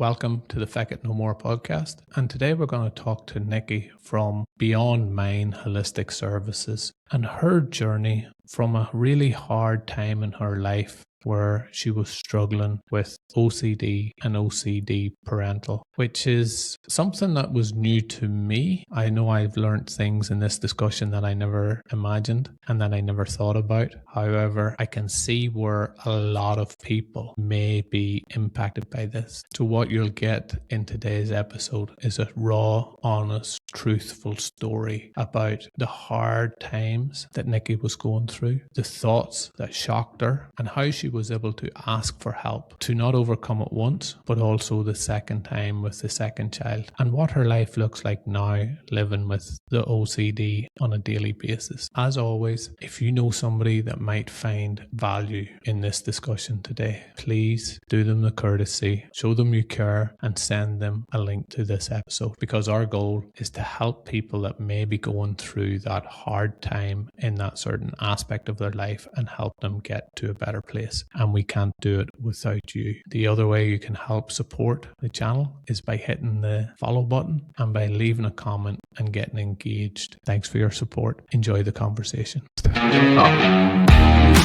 welcome to the Feck It No More podcast. And today we're going to talk to Nikki from Beyond Mind Holistic Services and her journey from a really hard time in her life where she was struggling with OCD and OCD parental, which is something that was new to me. I know I've learned things in this discussion that I never imagined and that I never thought about. However, I can see where a lot of people may be impacted by this. So what you'll get in today's episode is a raw, honest, truthful story about the hard times that Nikki was going through, the thoughts that shocked her, and how she was able to ask for help to not overcome it once, but also the second time with the second child, and what her life looks like now living with the OCD on a daily basis. As always, if you know somebody that might find value in this discussion today, please do them the courtesy, show them you care, and send them a link to this episode, because our goal is to help people that may be going through that hard time in that certain aspect of their life and help them get to a better place. And we can't do it without you. The other way you can help support the channel is by hitting the follow button and by leaving a comment and getting engaged. Thanks for your support. Enjoy the conversation.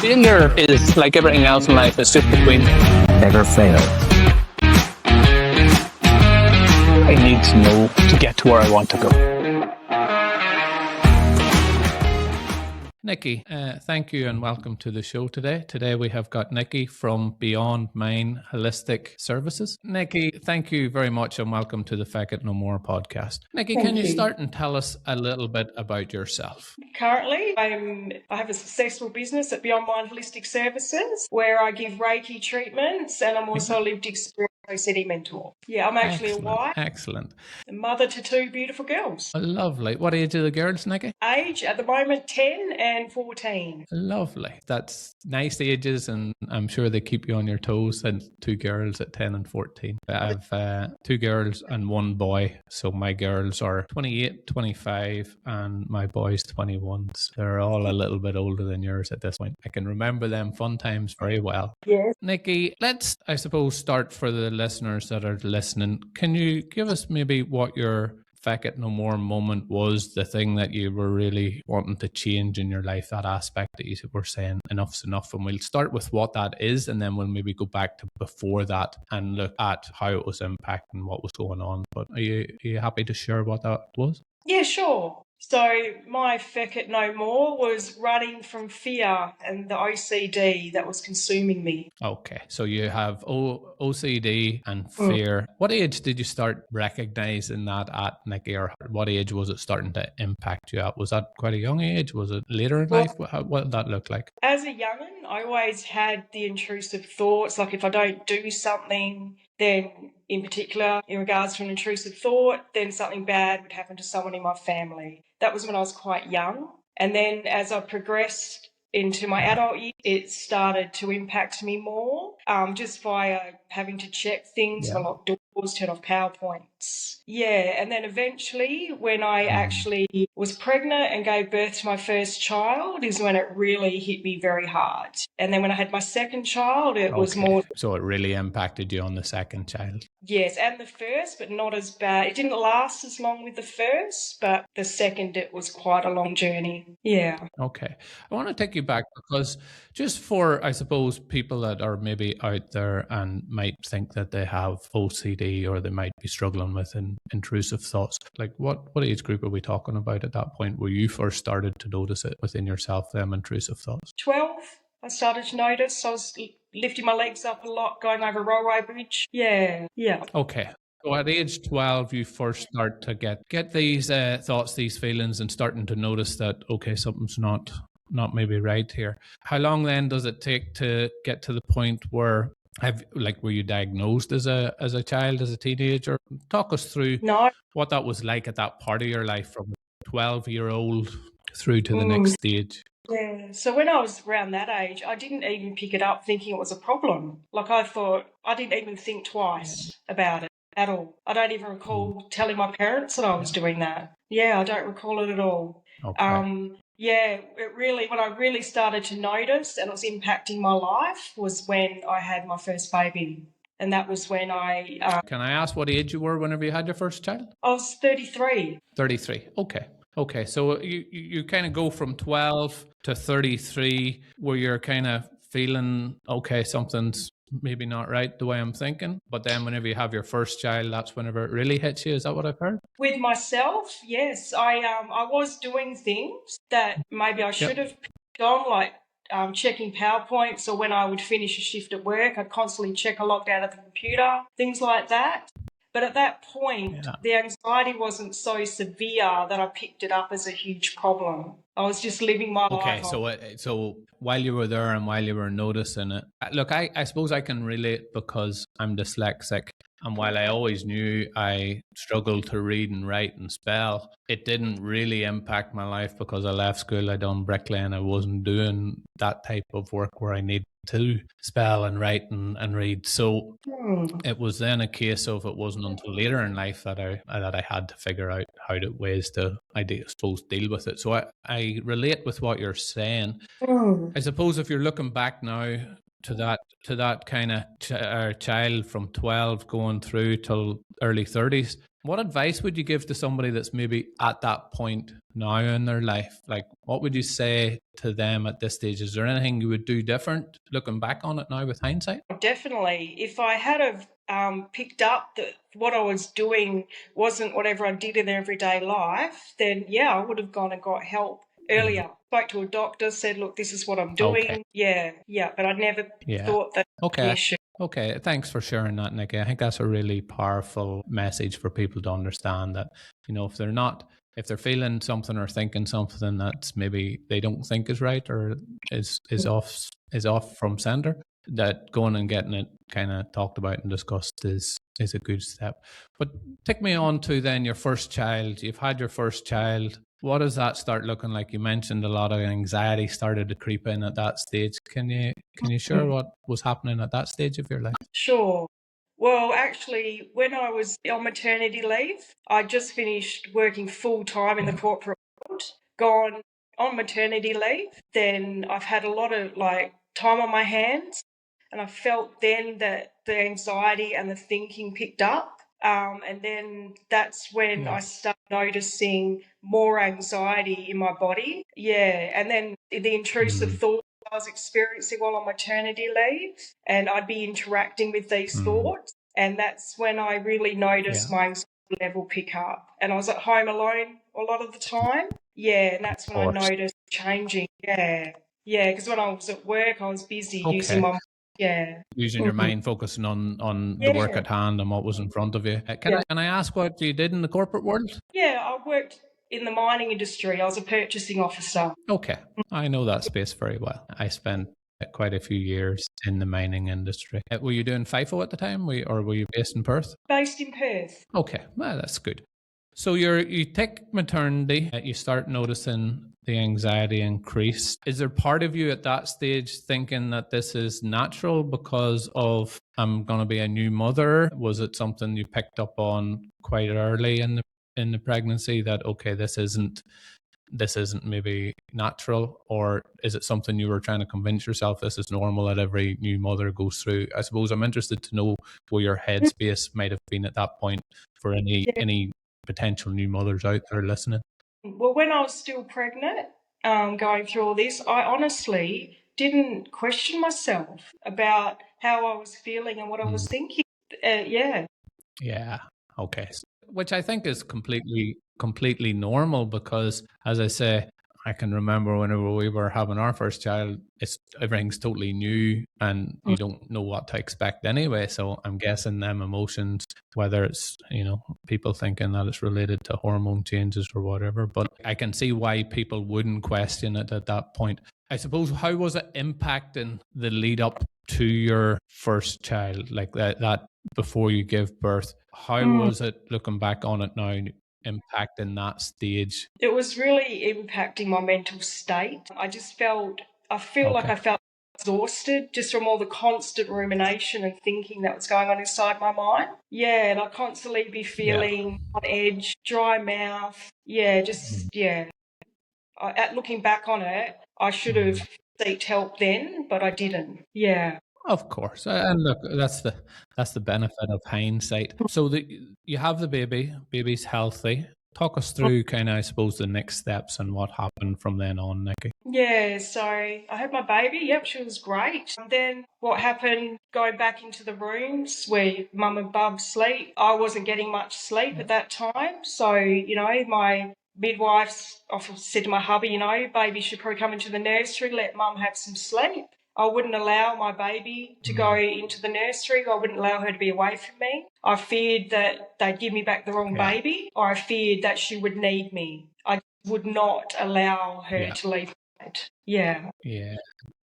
Failure is like everything else in life, it's just between never fail. I need to know to get to where I want to go. Nikki, thank you and welcome to the show today. Today we have got Nikki from Beyond Mind Holistic Services. Nikki, thank you very much and welcome to the Feck It No More podcast. Nikki, can you start and tell us a little bit about yourself? Currently, I have a successful business at Beyond Mind Holistic Services where I give Reiki treatments, and I'm also a lived experience OCD mentor. Yeah, I'm actually a wife. Excellent. A mother to two beautiful girls. Lovely. What age are the girls, Nikki? Age at the moment 10 and 14. Lovely. That's nice ages, and I'm sure they keep you on your toes. And two girls at 10 and 14. I have two girls and one boy. So my girls are 28, 25, and my boy's 21. So they're all a little bit older than yours at this point. I can remember them fun times very well. Yes. Nikki, let's, I suppose, start for the listeners that are listening. Can you give us maybe what your Feck It No More moment was, the thing that you were really wanting to change in your life, that aspect that you were saying enough's enough? And we'll start with what that is, and then we'll maybe go back to before that and look at how it was impacting what was going on. But are you happy to share what that was? Yeah, sure. So my Feck It No More was running from fear and the OCD that was consuming me. Okay, so you have OCD and fear. What age did you start recognizing that at, Nikki, or what age was it starting to impact you at? Was that quite a young age? Was it later in life? What did that look like? As a young'un, I always had the intrusive thoughts, like if I don't do something, then in particular, in regards to an intrusive thought, then something bad would happen to someone in my family. That was when I was quite young. And then as I progressed into my adult years, it started to impact me more, just via having to check things, unlock doors, turn off power points. Yeah, and then eventually when I actually was pregnant and gave birth to my first child is when it really hit me very hard. And then when I had my second child, it was more... So it really impacted you on the second child? Yes, and the first, but not as bad. It didn't last as long with the first, but the second, it was quite a long journey. Yeah. Okay. I want to take you back because just for, I suppose, people that are maybe out there and might think that they have OCD or they might be struggling with intrusive thoughts, like what age group are we talking about at that point where you first started to notice it within yourself, them intrusive thoughts? 12. I started to notice. I was lifting my legs up a lot, going over a railway bridge. Yeah. Okay. So at age 12, you first start to get these thoughts, these feelings, and starting to notice that, okay, something's not maybe right here. How long then does it take to get to the point where were you diagnosed as a child, as a teenager? Talk us through what that was like at that part of your life from a 12-year-old through to the next stage. Yeah, so when I was around that age, I didn't even pick it up thinking it was a problem. Like I didn't even think twice about it at all. I don't even recall telling my parents that I was doing that. Yeah, I don't recall it at all. Okay. Yeah, when I really started to notice and it was impacting my life was when I had my first baby. And that was when I Can I ask what age you were whenever you had your first child? was 33. 33. Okay. So you kind of go from 12 to 33 where you're kind of feeling, okay, something's maybe not right the way I'm thinking. But then whenever you have your first child, that's whenever it really hits you. Is that what I've heard? With myself, yes, I was doing things that maybe I should have picked on, like checking PowerPoints, or when I would finish a shift at work, I'd constantly check I logged out of the computer, things like that. But at that point, the anxiety wasn't so severe that I picked it up as a huge problem. I was just living my Okay, life. so while you were there and while you were noticing it, look, I suppose I can relate because I'm dyslexic. And while I always knew I struggled to read and write and spell, it didn't really impact my life because I left school, I done bricklaying, I wasn't doing that type of work where I need to spell and write and read. So it was then a case of it wasn't until later in life that I had to figure out how to ways to suppose deal with it. So I relate with what you're saying. I suppose if you're looking back now to that kind of child from 12 going through till early 30s, what advice would you give to somebody that's maybe at that point now in their life? Like, what would you say to them at this stage? Is there anything you would do different looking back on it now with hindsight? Definitely. If I had have picked up that what I was doing wasn't whatever I did in everyday life, then yeah, I would have gone and got help earlier. Spoke to a doctor, said, look, this is what I'm doing. Okay. Yeah, but I never thought that was an issue. Okay, thanks for sharing that, Nikki. I think that's a really powerful message for people to understand that, if they're feeling something or thinking something that's maybe they don't think is right or is off from center, that going and getting it kind of talked about and discussed is a good step. But take me on to then your first child. You've had your first child. What does that start looking like? You mentioned a lot of anxiety started to creep in at that stage. Can you share what was happening at that stage of your life? Sure. Well, actually, when I was on maternity leave, I just finished working full time in the corporate world, gone on maternity leave. Then I've had a lot of time on my hands, and I felt then that the anxiety and the thinking picked up. And then that's when I started noticing more anxiety in my body. Yeah. And then the intrusive thoughts I was experiencing while on maternity leave, and I'd be interacting with these thoughts. And that's when I really noticed my anxiety level pick up. And I was at home alone a lot of the time. Yeah. And that's when I noticed changing. Yeah. Yeah. Because when I was at work, I was busy using my using your mind, focusing on the work at hand and what was in front of you. Can I ask what you did in the corporate world? Yeah, I worked in the mining industry. I was a purchasing officer. Okay, I know that space very well. I spent quite a few years in the mining industry. Were you doing FIFO at the time, or were you based in Perth? Based in Perth. Okay, well, that's good. So you take maternity, you start noticing the anxiety increase. Is there part of you at that stage thinking that this is natural because of I'm going to be a new mother? Was it something you picked up on quite early in the pregnancy that okay, this isn't maybe natural, or is it something you were trying to convince yourself this is normal that every new mother goes through? I suppose I'm interested to know where your headspace might have been at that point for any potential new mothers out there listening. Well, when I was still pregnant, going through all this, I honestly didn't question myself about how I was feeling and what I was thinking. Yeah. Okay. Which I think is completely normal because, as I say, I can remember whenever we were having our first child, everything's totally new and you don't know what to expect anyway. So I'm guessing them emotions, whether it's, people thinking that it's related to hormone changes or whatever, but I can see why people wouldn't question it at that point. I suppose, how was it impacting the lead up to your first child, like that before you give birth? How was it, looking back on it now, impacting that stage? It was really impacting my mental state. I feel like I felt exhausted just from all the constant rumination and thinking that was going on inside my mind. Yeah, and I'd constantly be feeling on edge, dry mouth. Yeah, looking back on it, I should have sought help then, but I didn't. Yeah. Of course, and look, that's the benefit of hindsight. So you have the baby's healthy. Talk us through kind of, I suppose, the next steps and what happened from then on, Nikki. Yeah, so I had my baby. Yep, she was great. And then what happened, going back into the rooms where mum and bub sleep, I wasn't getting much sleep at that time. So, my midwives often said to my hubby, baby should probably come into the nursery, let mum have some sleep. I wouldn't allow my baby to go into the nursery. I wouldn't allow her to be away from me. I feared that they'd give me back the wrong baby, or I feared that she would need me. I would not allow her to leave. Yeah.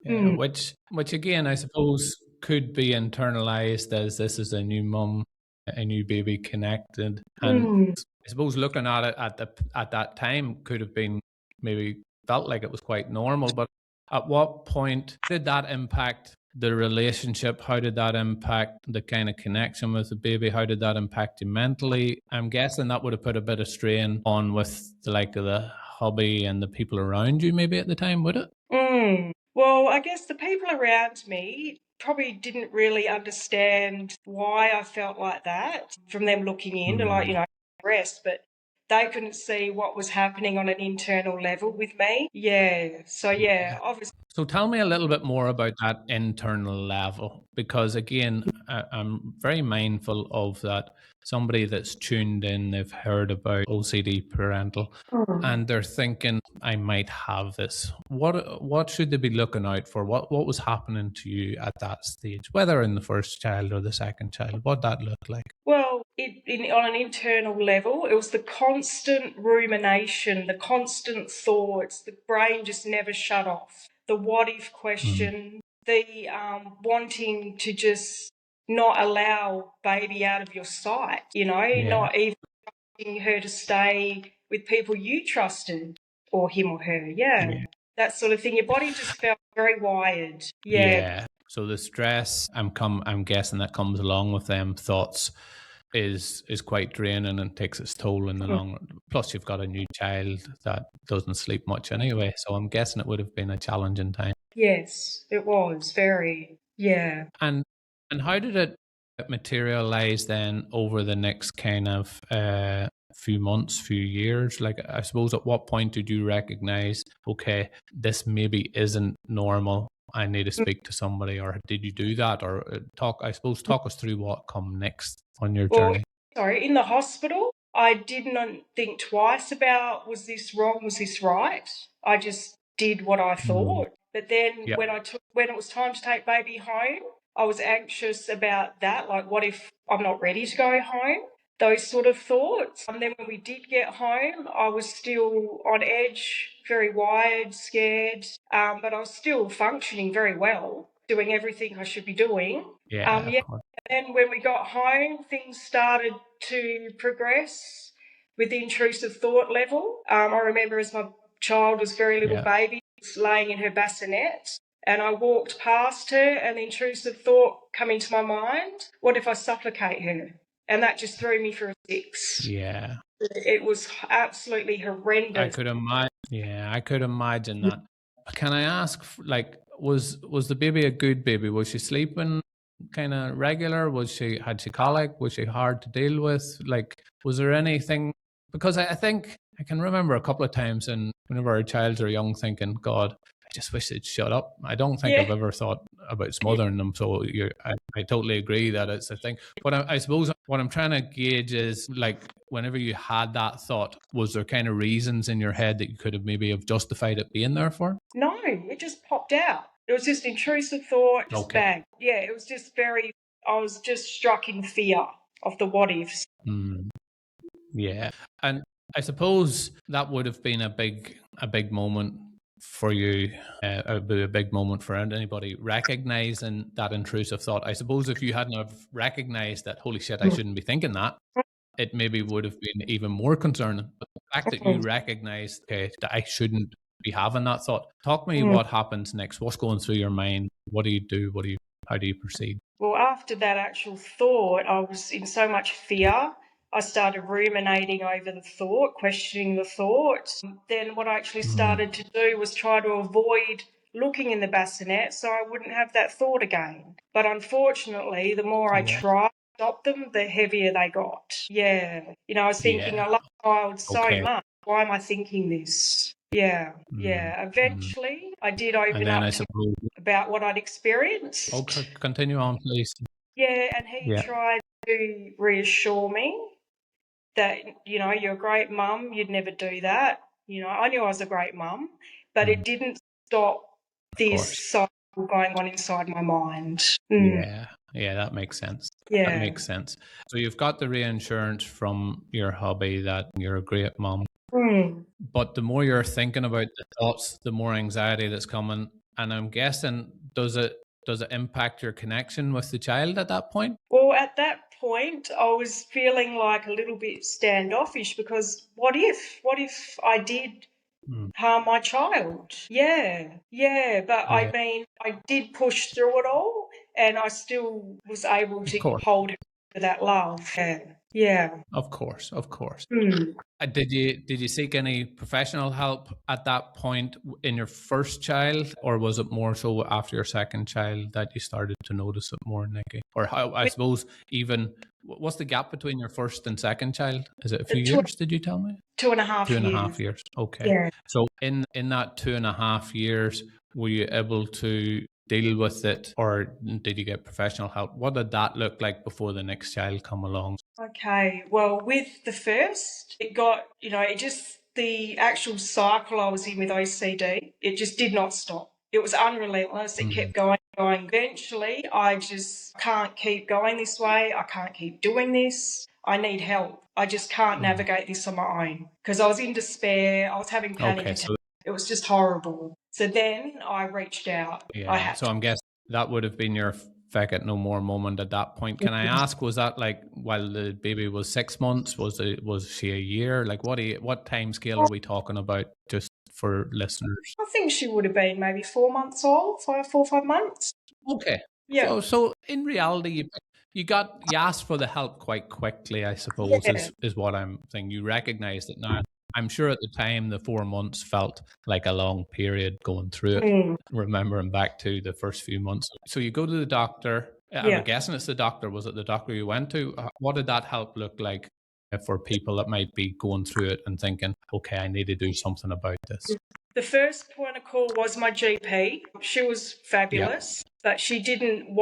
Which again, I suppose, could be internalized as this is a new mum, a new baby connected, and I suppose looking at it at that time could have been maybe felt like it was quite normal. But at what point did that impact the relationship? How did that impact the kind of connection with the baby? How did that impact you mentally? I'm guessing that would have put a bit of strain on with the like of the hubby and the people around you maybe at the time, would it? Well, I guess the people around me probably didn't really understand why I felt like that from them looking in to rest, but they couldn't see what was happening on an internal level with me. Yeah. So obviously. So tell me a little bit more about that internal level, because again, I'm very mindful of that. Somebody that's tuned in, they've heard about OCD parental, and they're thinking, I might have this. What should they be looking out for? What was happening to you at that stage, whether in the first child or the second child? What that looked like? Well, on an internal level, it was the constant rumination, the constant thoughts. The brain just never shut off. The what if question, the wanting to just not allow baby out of your sight, not even wanting her to stay with people you trusted, or him or her. That sort of thing. Your body just felt very wired. So the stress, I'm guessing that comes along with them thoughts is quite draining and takes its toll in the long run. Plus you've got a new child that doesn't sleep much anyway, so I'm guessing it would have been a challenging time. Yes, it was very. And how did it materialize then over the next kind of few months, few years? Like, I suppose, at what point did you recognize, okay, this maybe isn't normal, I need to speak to somebody? Or did you do that? Or talk us through what come next on your journey. In the hospital, I didn't think twice about, was this wrong, was this right? I just did what I thought. But then when it was time to take baby home, I was anxious about that. Like, what if I'm not ready to go home? Those sort of thoughts. And then when we did get home, I was still on edge, very wired, scared, but I was still functioning very well, doing everything I should be doing. And then when we got home, things started to progress with the intrusive thought level. I remember as my child was very little baby, was laying in her bassinet, and I walked past her and the intrusive thought come into my mind, what if I suffocate her? And that just threw me for a six. Yeah. It was absolutely horrendous. I could imagine that. Can I ask, like, was the baby a good baby? Was she sleeping kind of regular? Had she colic? Was she hard to deal with? Like, was there anything? Because I think I can remember a couple of times, and whenever our childs are young, thinking, God, I just wish they'd shut up. I don't think I've ever thought about smothering them. So I totally agree that it's a thing. But I suppose what I'm trying to gauge is, like, whenever you had that thought, was there kind of reasons in your head that you could have maybe have justified it being there for? No, it just popped out. It was just intrusive thought, just bang. Yeah, it was just I was just struck in fear of the what ifs. Yeah. And I suppose that would have been a big moment for you, a big moment for anybody recognizing that intrusive thought. I suppose if you hadn't have recognized that, holy shit, I shouldn't be thinking that, it maybe would have been even more concerning. But the fact that you recognized, okay, that I shouldn't be having that thought. Talk me what happens next. What's going through your mind? What do you do? How do you proceed? Well, after that actual thought, I was in so much fear. I started ruminating over the thought, questioning the thought. Then what I actually started to do was try to avoid looking in the bassinet so I wouldn't have that thought again. But unfortunately, the more I tried to stop them, the heavier they got. Yeah. I was thinking, I love my child so much. Why am I thinking this? Yeah. Eventually, I did open up to him about what I'd experienced. Okay, continue on, please. Yeah, and he tried to reassure me that, you're a great mum, you'd never do that. I knew I was a great mum, but it didn't stop this cycle going on inside my mind. Yeah, that makes sense. Yeah. That makes sense. So you've got the reinsurance from your hubby that you're a great mum. But the more you're thinking about the thoughts, the more anxiety that's coming. And I'm guessing, does it impact your connection with the child at that point? Well, at that point, I was feeling like a little bit standoffish because what if I did harm my child? Yeah. But I mean, I did push through it all and I still was able to hold her to that love. Yeah. Of course. Did you seek any professional help at that point in your first child, or was it more so after your second child that you started to notice it more, Nikki? Or how, I suppose, even what's the gap between your first and second child? Is it a few years? Did you tell me? 2.5 years. 2.5 years. Okay. Yeah. So in that 2.5 years, were you able to deal with it, or did you get professional help? What did that look like before the next child come along? Okay, well, with the first, it got, the actual cycle I was in with OCD, it just did not stop. It was unrelentless. It kept going. Eventually, I just can't keep going this way. I can't keep doing this. I need help. I just can't navigate this on my own because I was in despair. I was having panic attacks. It was just horrible. So then I reached out. Yeah, so I'm guessing that would have been your Feck It No More moment at that point. Can I ask, was that like while the baby was 6 months? Was she a year? Like what time scale are we talking about, just for listeners? I think she would have been maybe 4 months old, 4 or 5 months. Okay. Yeah. So in reality, you asked for the help quite quickly, I suppose, is what I'm saying. You recognized it now. I'm sure at the time the 4 months felt like a long period going through it, remembering back to the first few months. So you go to the doctor. I'm guessing it's the doctor. Was it the doctor you went to? What did that help look like for people that might be going through it and thinking, okay, I need to do something about this? The first point of call was my GP. She was fabulous, but she didn't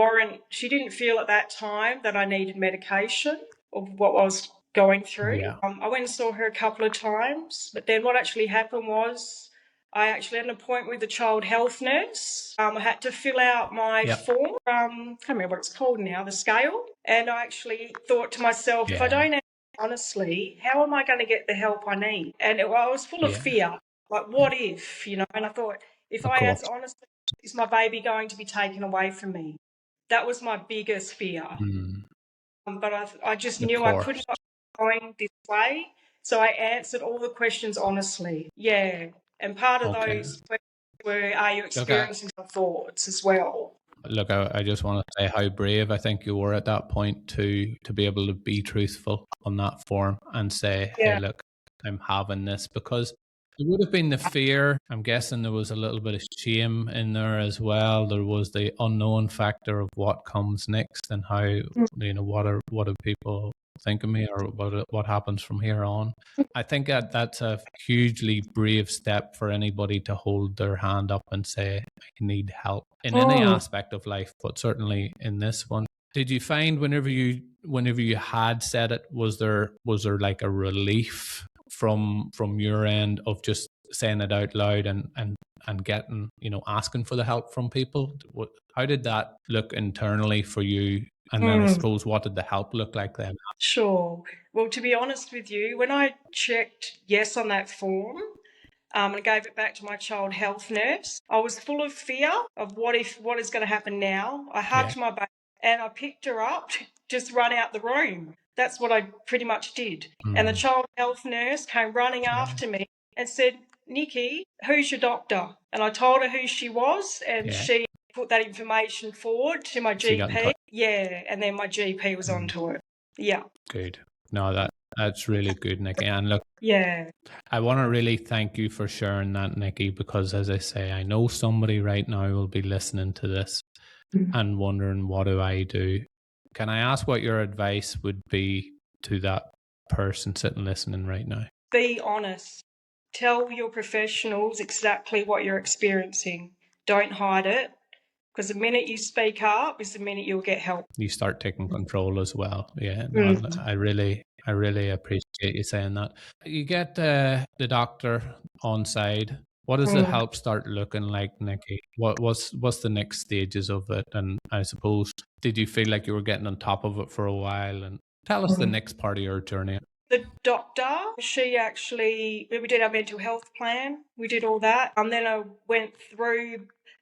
feel at that time that I needed medication of what I was going through. I went and saw her a couple of times, but then what actually happened was I actually had an appointment with the child health nurse. I had to fill out my form. I can't remember what it's called now, the scale. And I actually thought to myself, if I don't answer honestly, how am I going to get the help I need? And I was full of fear. Like, what if, and I thought, if I answer honestly, is my baby going to be taken away from me? That was my biggest fear. But I just knew I couldn't go going this way. So I answered all the questions honestly. Yeah. And part of those questions were, are you experiencing some thoughts as well? Look, I just want to say how brave I think you were at that point to be able to be truthful on that form and say, hey, look, I'm having this, because there would have been the fear. I'm guessing there was a little bit of shame in there as well. There was the unknown factor of what comes next and how, what do people think of me, or what happens from here on. I think that's a hugely brave step for anybody to hold their hand up and say, I need help in any aspect of life, but certainly in this one. Did you find whenever you had said it, was there like a relief from your end of just saying it out loud and getting, asking for the help from people? How did that look internally for you? And then I suppose, what did the help look like then? Sure. Well, to be honest with you, when I checked yes on that form, and gave it back to my child health nurse, I was full of fear of what is going to happen now. I hugged my baby and I picked her up, just run out the room. That's what I pretty much did. And the child health nurse came running after me and said, Nikki, who's your doctor? And I told her who she was, and she put that information forward to my GP. And then my GP was onto it. Yeah. Good. No, that's really good, Nikki. And look, Yeah. I want to really thank you for sharing that, Nikki, because as I say, I know somebody right now will be listening to this and wondering, what do I do? Can I ask what your advice would be to that person sitting listening right now? Be honest. Tell your professionals exactly what you're experiencing. Don't hide it, because the minute you speak up is the minute you'll get help. You start taking control as well. Yeah, no, Mm. I really appreciate you saying that. You get the doctor on side. What does the Mm. help start looking like, Nikki? What's the next stages of it? And I suppose, did you feel like you were getting on top of it for a while? And tell us the next part of your journey. The doctor, we did our mental health plan. We did all that. And then I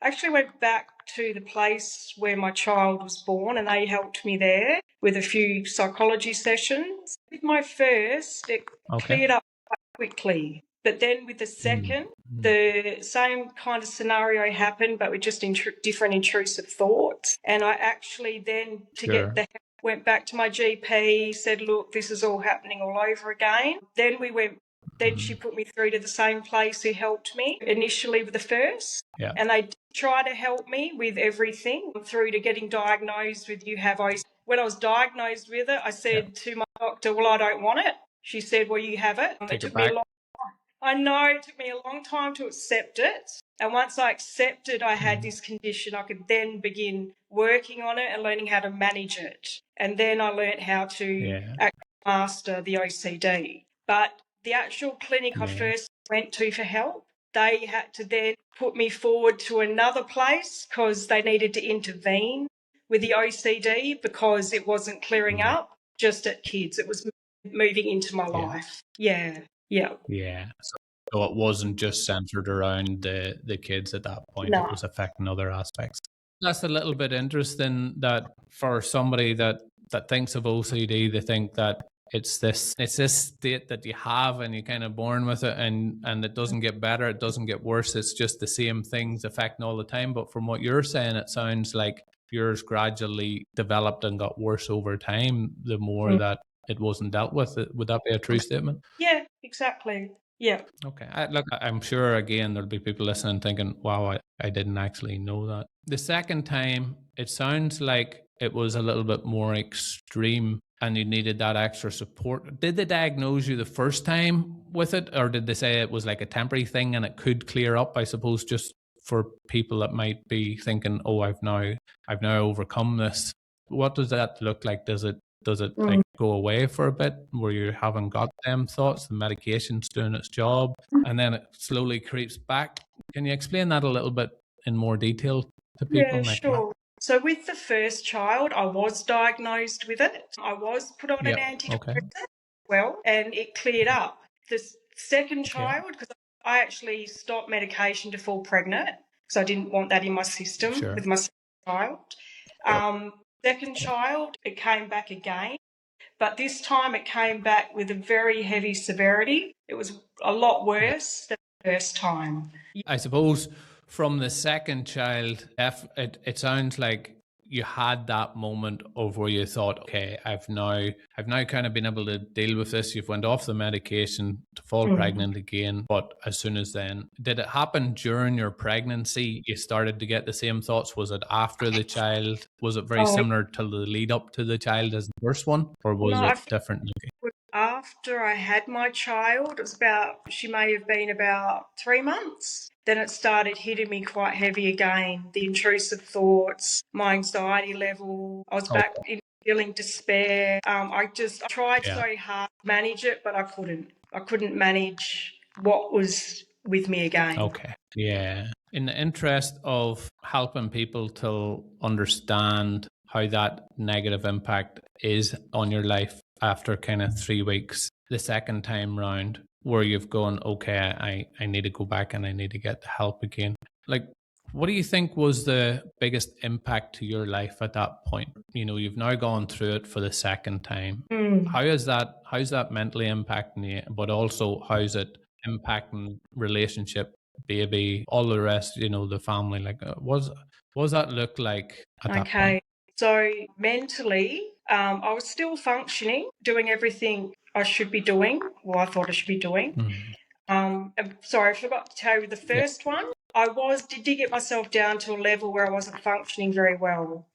actually went back to the place where my child was born, and they helped me there with a few psychology sessions. With my first, it cleared up quite quickly. But then with the second, the same kind of scenario happened, but with just different intrusive thoughts. And I actually then, to get the help, went back to my GP, said, look, this is all happening all over again. Then she put me through to the same place who helped me initially with the first. Yeah. And they did try to help me with everything through to getting diagnosed with you have OCD. When I was diagnosed with it, I said to my doctor, well, I don't want it. She said, well, you have it. Take it back. I know it took me a long time to accept it. And once I accepted I had this condition, I could then begin working on it and learning how to manage it. And then I learned how to actually master the OCD. But the actual clinic I first went to for help, they had to then put me forward to another place because they needed to intervene with the OCD because it wasn't clearing up just at kids. It was moving into my life. Yeah. Yeah. So it wasn't just centered around the kids at that point. No. It was affecting other aspects. That's a little bit interesting that for somebody that thinks of OCD, they think that it's this state that you have and you're kind of born with it, and it doesn't get better, it doesn't get worse. It's just the same things affecting all the time. But from what you're saying, it sounds like yours gradually developed and got worse over time the more that it wasn't dealt with. Would that be a true statement? Yeah, exactly. Yeah. Okay. Look, I'm sure again there'll be people listening thinking, wow, I didn't actually know that. The second time, it sounds like it was a little bit more extreme and you needed that extra support. Did they diagnose you the first time with it, or did they say it was like a temporary thing and it could clear up? I suppose just for people that might be thinking, oh, I've now overcome this. What does that look like? Does it like go away for a bit where you haven't got them thoughts, the medication's doing its job, and then it slowly creeps back? Can you explain that a little bit in more detail to people? Yeah, sure. So with the first child, I was diagnosed with it. I was put on an antidepressant as well, and it cleared up. The second child, because I actually stopped medication to fall pregnant because I didn't want that in my system with my second child. Second child, it came back again, but this time it came back with a very heavy severity. It was a lot worse than the first time. I suppose from the second child, it sounds like you had that moment of where you thought, okay, I've now kind of been able to deal with this. You've went off the medication to fall pregnant again. But as soon as then, did it happen during your pregnancy? You started to get the same thoughts? Was it after the child? Was it very similar to the lead up to the child as the first one? Or was it different? After I had my child, she may have been about 3 months. Then it started hitting me quite heavy again. The intrusive thoughts, my anxiety level. I was back in feeling despair. I tried so hard to manage it, but I couldn't. I couldn't manage what was with me again. Okay. Yeah. In the interest of helping people to understand how that negative impact is on your life after kind of 3 weeks, the second time round, where you've gone, okay, I need to go back and I need to get the help again. Like, what do you think was the biggest impact to your life at that point? You know, you've now gone through it for the second time. How's that mentally impacting you? But also, how's it impacting relationship, baby, all the rest, you know, the family? Like, what does that look like at that point? So mentally, I was still functioning, doing everything I should be doing, or I thought I should be doing. I'm sorry, I forgot to tell you the first one. I did get myself down to a level where I wasn't functioning very well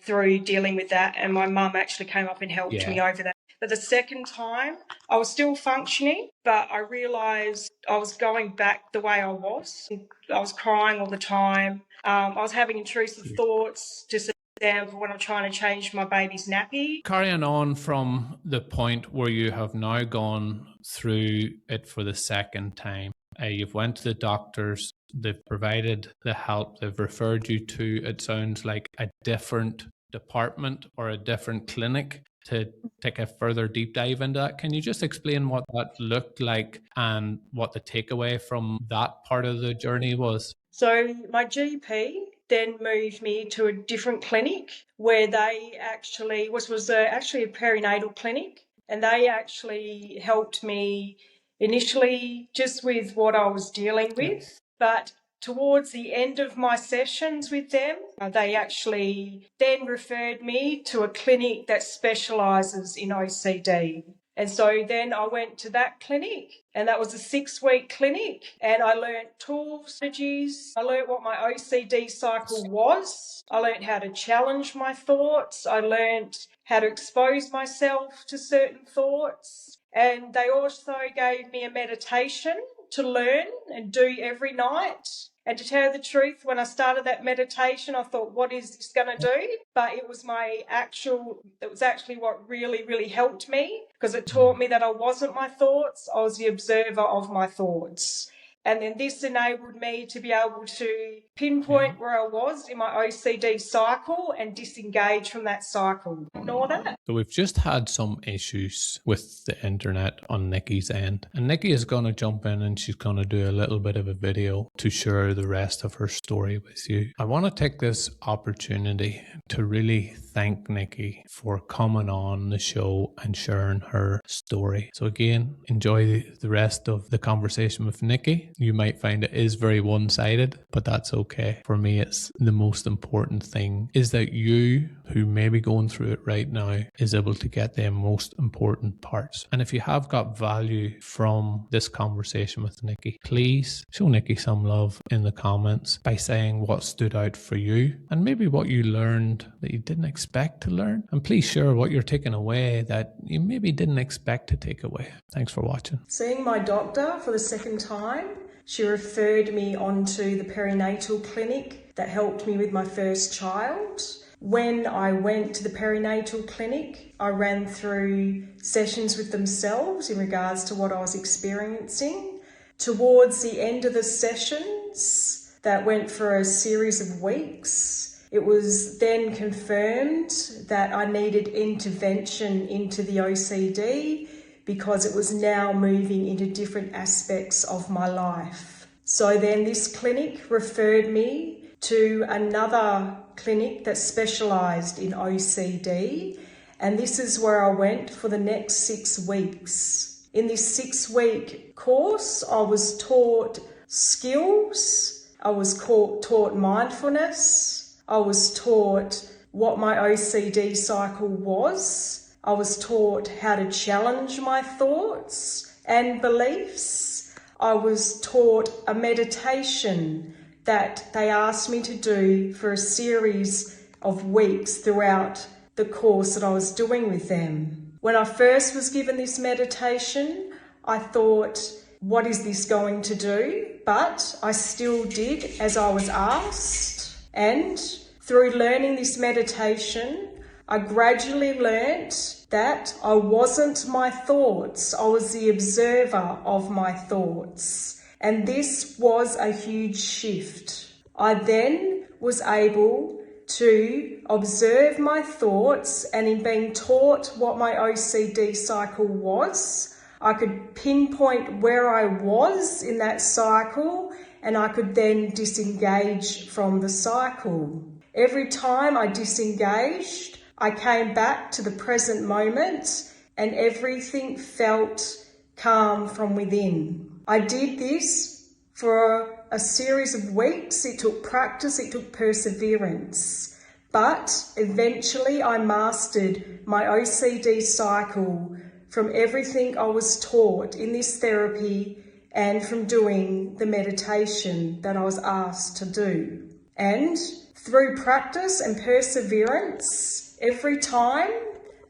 through dealing with that, and my mum actually came up and helped me over that. But the second time, I was still functioning, but I realised I was going back the way I was. I was crying all the time. I was having intrusive thoughts, just example, when I'm trying to change my baby's nappy. Carrying on from the point where you have now gone through it for the second time, you've went to the doctors, they've provided the help, they've referred you to, it sounds like, a different department or a different clinic to take a further deep dive into that. Can you just explain what that looked like and what the takeaway from that part of the journey was? So my GP then moved me to a different clinic where they actually was actually a perinatal clinic, and they actually helped me initially just with what I was dealing with, but towards the end of my sessions with them, they actually then referred me to a clinic that specialises in OCD. And so then I went to that clinic, and that was a 6-week clinic, and I learnt tools, strategies. I learnt what my OCD cycle was. I learnt how to challenge my thoughts. I learnt how to expose myself to certain thoughts. And they also gave me a meditation to learn and do every night. And to tell you the truth, when I started that meditation, I thought, what is this going to do? But it was actually what really, really helped me, because it taught me that I wasn't my thoughts, I was the observer of my thoughts. And then this enabled me to be able to pinpoint where I was in my OCD cycle and disengage from that cycle. Ignore that. So we've just had some issues with the internet on Nikki's end. And Nikki is going to jump in and she's going to do a little bit of a video to share the rest of her story with you. I want to take this opportunity to really thank Nikki for coming on the show and sharing her story. So again, enjoy the rest of the conversation with Nikki. You might find it is very one-sided, but that's okay. For me, it's the most important thing is that you, who may be going through it right now, is able to get the most important parts. And if you have got value from this conversation with Nikki, please show Nikki some love in the comments by saying what stood out for you and maybe what you learned that you didn't expect to learn. And please share what you're taking away that you maybe didn't expect to take away. Thanks for watching. Seeing my doctor for the second time, she referred me onto the perinatal clinic that helped me with my first child. When I went to the perinatal clinic, I ran through sessions with themselves in regards to what I was experiencing. Towards the end of the sessions, that went for a series of weeks, it was then confirmed that I needed intervention into the OCD because it was now moving into different aspects of my life. So then this clinic referred me to another clinic that specialised in OCD, and this is where I went for the next 6 weeks. In this 6-week course, I was taught skills, I was taught mindfulness, I was taught what my OCD cycle was, I was taught how to challenge my thoughts and beliefs, I was taught a meditation that they asked me to do for a series of weeks throughout the course that I was doing with them. When I first was given this meditation, I thought, what is this going to do? But I still did as I was asked. And through learning this meditation, I gradually learnt that I wasn't my thoughts. I was the observer of my thoughts. And this was a huge shift. I then was able to observe my thoughts, and in being taught what my OCD cycle was, I could pinpoint where I was in that cycle, and I could then disengage from the cycle. Every time I disengaged, I came back to the present moment and everything felt calm from within. I did this for a series of weeks. It took practice, it took perseverance. But eventually I mastered my OCD cycle from everything I was taught in this therapy and from doing the meditation that I was asked to do. And through practice and perseverance, every time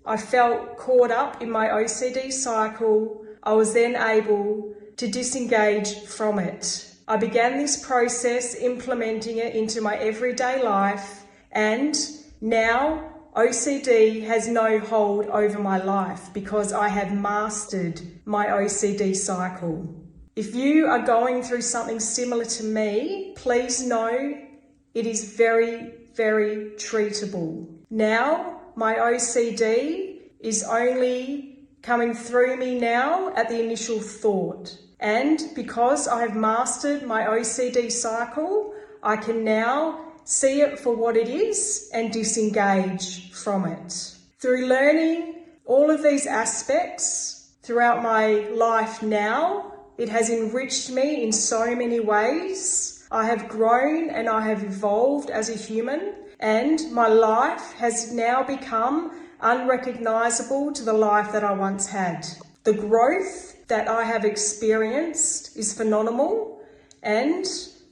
I felt caught up in my OCD cycle, I was then able to disengage from it. I began this process, implementing it into my everyday life, and now OCD has no hold over my life because I have mastered my OCD cycle. If you are going through something similar to me, please know it is very, very treatable. Now, my OCD is only coming through me now at the initial thought. And because I have mastered my OCD cycle, I can now see it for what it is and disengage from it. Through learning all of these aspects throughout my life now, it has enriched me in so many ways. I have grown and I have evolved as a human, and my life has now become unrecognisable to the life that I once had. The growth that I have experienced is phenomenal, and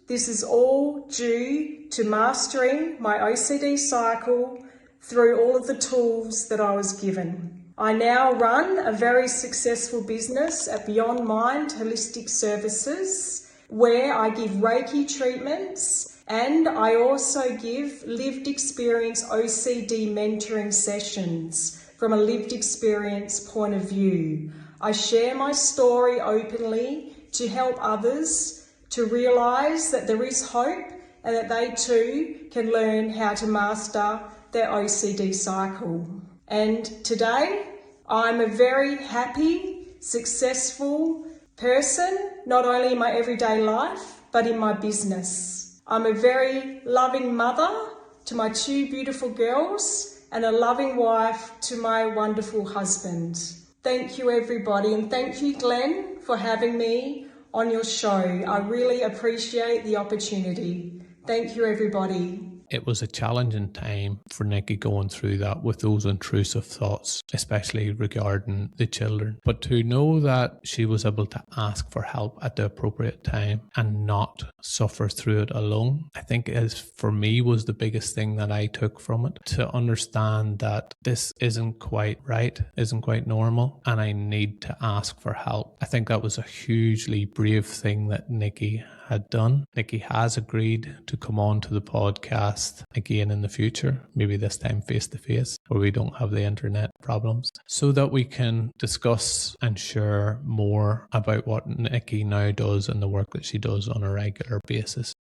this is all due to mastering my OCD cycle through all of the tools that I was given. I now run a very successful business at Beyond Mind Holistic Services, where I give Reiki treatments, and I also give lived experience OCD mentoring sessions from a lived experience point of view. I share my story openly to help others to realise that there is hope and that they too can learn how to master their OCD cycle. And today, I'm a very happy, successful person, not only in my everyday life, but in my business. I'm a very loving mother to my 2 beautiful girls and a loving wife to my wonderful husband. Thank you, everybody, and thank you, Glenn, for having me on your show. I really appreciate the opportunity. Thank you, everybody. It was a challenging time for Nikki going through that with those intrusive thoughts, especially regarding the children. But to know that she was able to ask for help at the appropriate time and not suffer through it alone, I think for me was the biggest thing that I took from it. To understand that this isn't quite right, isn't quite normal, and I need to ask for help. I think that was a hugely brave thing that Nikki had done. Nikki has agreed to come on to the podcast again in the future, maybe this time face to face, where we don't have the internet problems, so that we can discuss and share more about what Nikki now does and the work that she does on a regular basis.